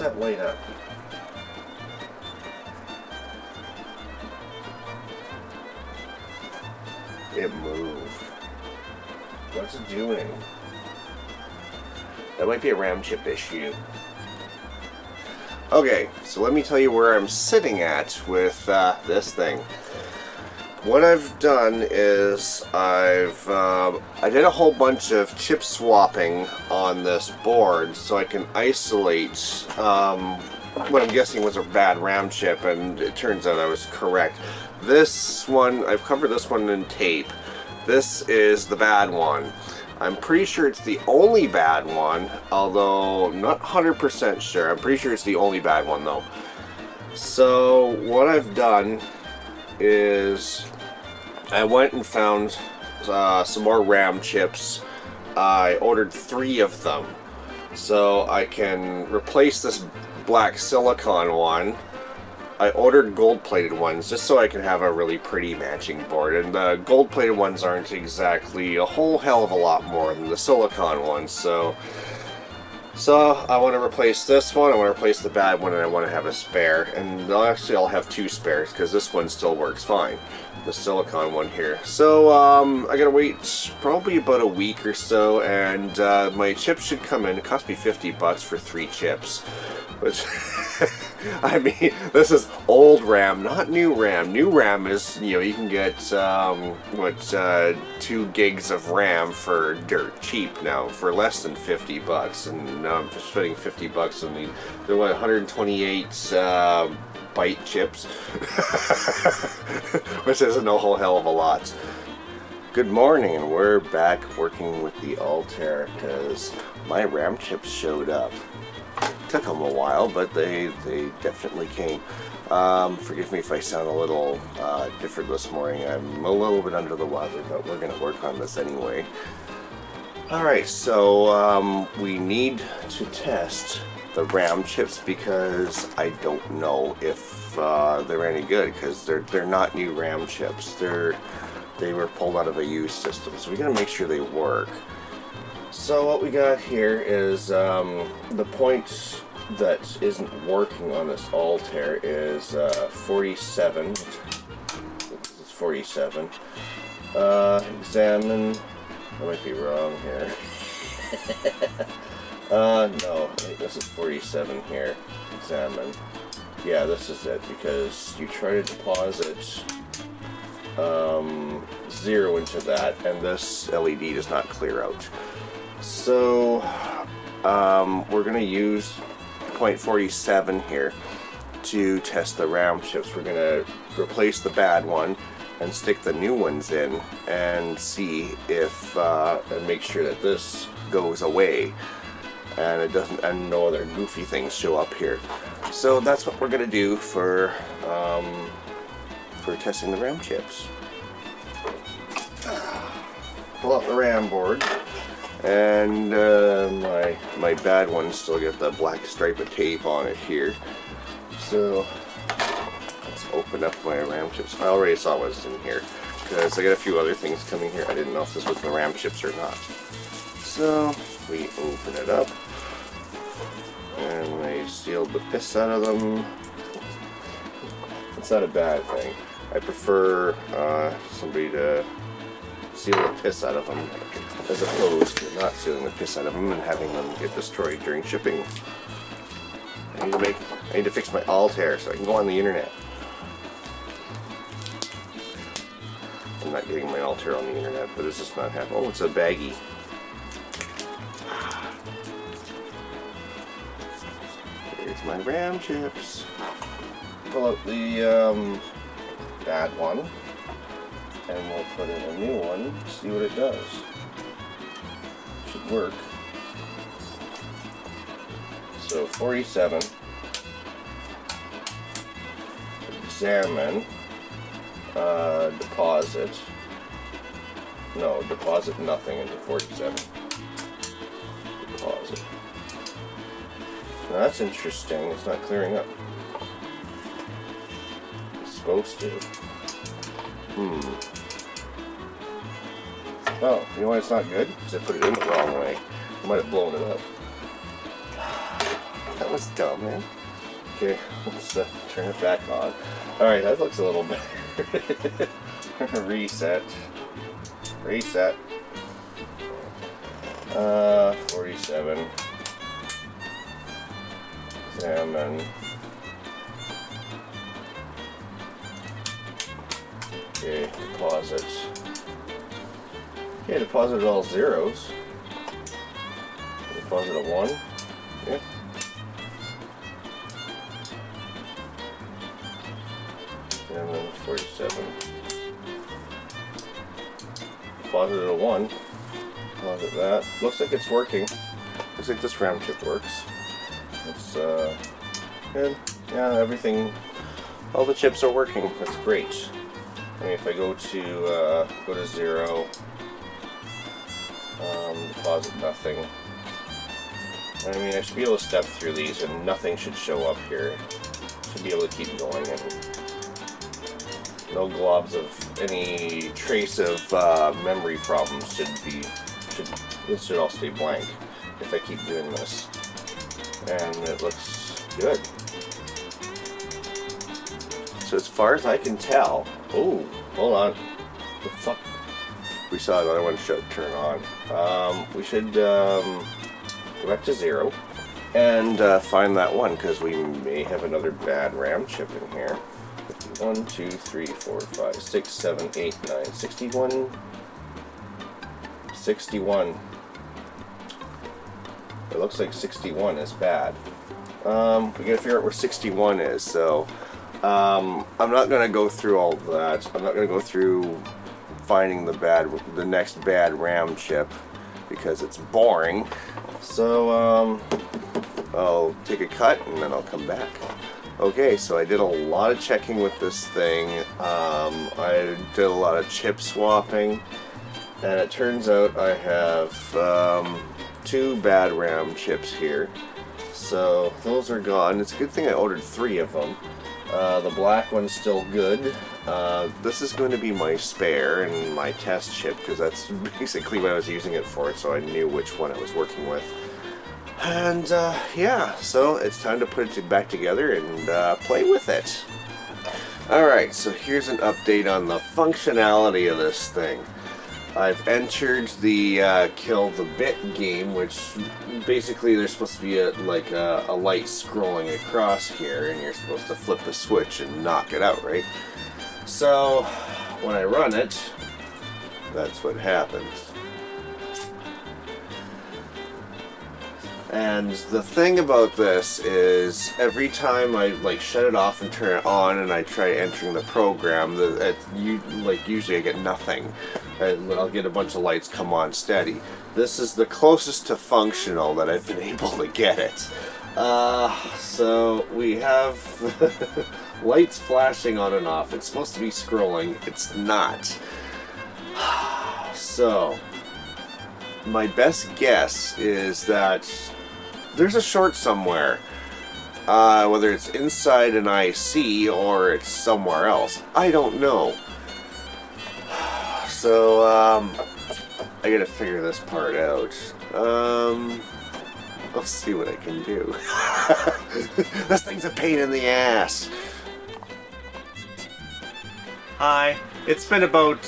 that light up? It moved. What's it doing? That might be a RAM chip issue. Okay, so let me tell you where I'm sitting at with this thing. What I've done is I did a whole bunch of chip swapping on this board so I can isolate what I'm guessing was a bad RAM chip, and it turns out I was correct. This one, I've covered this one in tape. This is the bad one. I'm pretty sure it's the only bad one, although not 100% sure. I'm pretty sure it's the only bad one though. So what I've done is I went and found some more RAM chips. I ordered 3 of them so I can replace this black silicon one. I ordered gold-plated ones just so I can have a really pretty matching board, and the gold-plated ones aren't exactly a whole hell of a lot more than the silicon ones, so I want to replace this one, I want to replace the bad one, and I want to have a spare, and actually I'll have 2 spares because this one still works fine, the silicon one here. So I gotta wait probably about a week or so, and my chips should come in. It cost me $50 for 3 chips, which I mean, this is old RAM, not new RAM. New RAM is, you know, you can get 2 gigs of RAM for dirt cheap now, for less than $50, and now I'm spending $50 on they're what, 128 byte chips, which isn't a whole hell of a lot. Good morning, and we're back working with the Altair because my RAM chips showed up. Took them a while, but they definitely came. Forgive me if I sound a little different this morning. I'm a little bit under the weather, but we're going to work on this anyway. Alright, so we need to test the RAM chips because I don't know if they're any good, because they're not new RAM chips. They were pulled out of a used system, so we got to make sure they work. So what we got here is the point that isn't working on this Altair is 47. This is 47. Examine. I might be wrong here. No, I think this is 47 here. Examine. Yeah, this is it, because you try to deposit 0 into that, and this LED does not clear out. So we're going to use .47 here to test the RAM chips. We're going to replace the bad one and stick the new ones in and see if and make sure that this goes away and it doesn't, and no other goofy things show up here. So that's what we're going to do for testing the RAM chips. Pull out the RAM board. And my bad ones still get the black stripe of tape on it here. So let's open up my RAM chips. I already saw what's in here because I got a few other things coming here. I didn't know if this was the RAM chips or not. So we open it up, and I sealed the piss out of them. It's not a bad thing. I prefer somebody to seal the piss out of them as opposed to not sealing the piss out of them and having them get destroyed during shipping. I need to fix my Altair so I can go on the internet. I'm not getting my Altair on the internet, but it's just not happening. Oh, it's a baggie. Here's my RAM chips. Pull out the bad one, and we'll put in a new one, see what it does. Should work. So 47. Examine. Deposit. No, deposit nothing into 47. Deposit. Now that's interesting. It's not clearing up. It's supposed to. Oh, you know why it's not good? Because I put it in the wrong way. I might have blown it up. That was dumb, man. Okay, let's turn it back on. Alright, that looks a little better. Reset. Reset. 47. Examine. Okay, deposit. Okay, deposit all zeros. Deposit a 1. Yeah. And then 47. Deposit a 1. Deposit that. Looks like it's working. Looks like this round chip works. It's good. Yeah, everything. All the chips are working. That's great. I mean, if I go to 0, deposit nothing. I mean, I should be able to step through these and nothing should show up here. Should be able to keep going and no globs of any trace of memory problems this should all stay blank if I keep doing this. And it looks good. So as far as I can tell, oh, hold on. The fuck? We saw another one turn on. We should go back to 0 and find that one because we may have another bad RAM chip in here. 1, 2, 3, 4, 5, 6, 7, 8, 9, 61. 61. It looks like 61 is bad. We gotta figure out where 61 is, so I'm not gonna go through all of that. I'm not gonna go through finding the next bad RAM chip because it's boring. So I'll take a cut and then I'll come back. Okay, so I did a lot of checking with this thing. I did a lot of chip swapping, and it turns out I have 2 bad RAM chips here. So those are gone. It's a good thing I ordered 3 of them. The black one's still good. This is going to be my spare and my test chip because that's basically what I was using it for, so I knew which one I was working with. And yeah, so it's time to put it back together and play with it. Alright, so here's an update on the functionality of this thing. I've entered the kill the bit game, which basically there's supposed to be a light scrolling across here, and you're supposed to flip the switch and knock it out, right? So when I run it, that's what happens. And the thing about this is every time I shut it off and turn it on and I try entering the program, usually I get nothing. I'll get a bunch of lights come on steady. This is the closest to functional that I've been able to get it. So we have lights flashing on and off. It's supposed to be scrolling. It's not. So my best guess is that there's a short somewhere, whether it's inside an IC or it's somewhere else. I don't know. So, I gotta figure this part out. I'll see what I can do. This thing's a pain in the ass. Hi, it's been about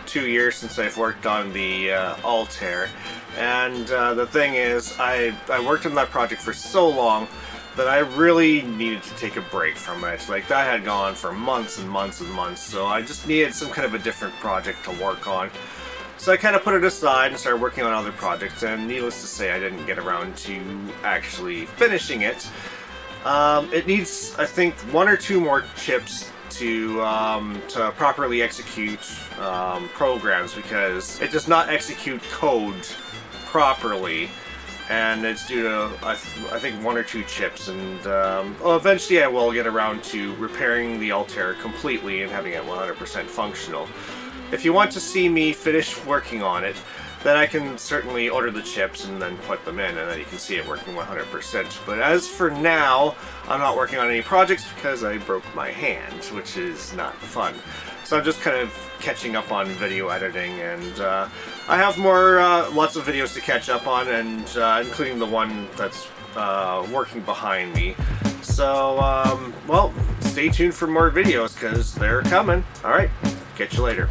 2 years since I've worked on the Altair. And the thing is, I worked on that project for so long that I really needed to take a break from it. Like, that had gone on for months and months and months, so I just needed some kind of a different project to work on. So I kind of put it aside and started working on other projects, and needless to say, I didn't get around to actually finishing it. It needs, I think, 1 or 2 more chips to properly execute programs, because it does not execute code properly, and it's due to I think 1 or 2 chips, and well, eventually I will get around to repairing the Altair completely and having it 100% functional. If you want to see me finish working on it, then I can certainly order the chips and then put them in, and then you can see it working 100%. But as for now, I'm not working on any projects because I broke my hand, which is not fun. So I'm just kind of catching up on video editing, and I have lots of videos to catch up on, and including the one that's working behind me. So, well, stay tuned for more videos because they're coming. Alright, catch you later.